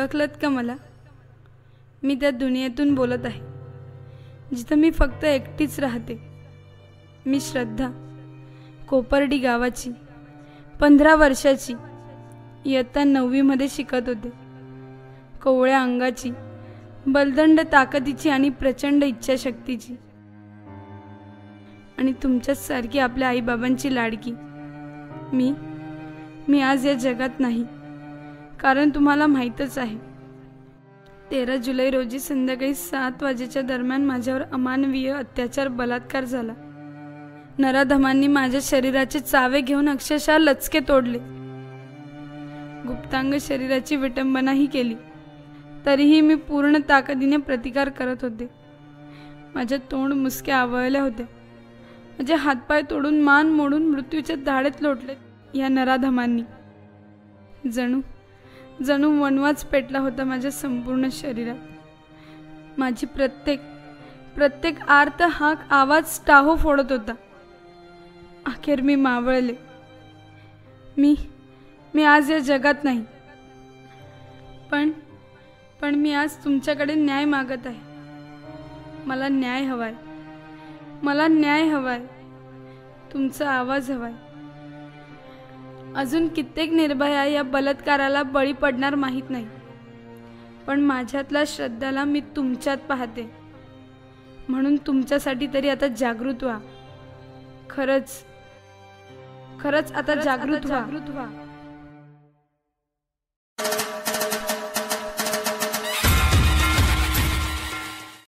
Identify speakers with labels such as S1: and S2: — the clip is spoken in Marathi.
S1: ओळखलत का मला? मी त्या दुनियेतून बोलत आहे जिथं मी फक्त एकटीच राहते. मी श्रद्धा, कोपर्डी गावाची, 15 वर्षाची, इयत्ता 9वी मध्ये शिकत होते. कोवळ्या अंगाची, बलदंड ताकदीची आणि प्रचंड इच्छाशक्तीची, आणि तुमच्याच सारखी आपल्या आईबाबांची लाडकी. मी आज या जगात नाही, कारण तुम्हाला माहीतच आहे 13 जुलै रोजी संध्याकाळी 7 वाजेच्या दरम्यान माझ्यावर अमानवीय अत्याचार, बलात्कार झाला. नराधमांनी माझ्या शरीराचे चावे घेऊन अक्षरशः लचके तोडले. गुप्तांग शरीराची विटंबनाही केली. तरीही मी पूर्ण ताकदीने प्रतिकार करत होते. माझ्या तोंड मुसक्या आवळल्या होत्या. माझे हातपाय तोडून, मान मोडून मृत्यूच्या दाढेत लोटले या नराधमांनी. जणू वनवाच पेटला होता माझ्या संपूर्ण शरीरात. माझी प्रत्येक आर्त हाक आवाज टाहो फोडत होता. अखेर मी मावळले. मी आज या जगात नाही, पण मी आज तुमच्याकडे न्याय मागत आहे. मला न्याय हवाय. मला न्याय हवाय. तुमचा आवाज हवाय. अजून कित्येक निर्भया या बलात्काराला बळी पडणार माहीत नाही, पण माझ्यातल्या श्रद्धाला मी तुमच्यात पाहते. म्हणून तुमच्यासाठी तरी आता जागृत व्हा. खरंच आता जागृत व्हा.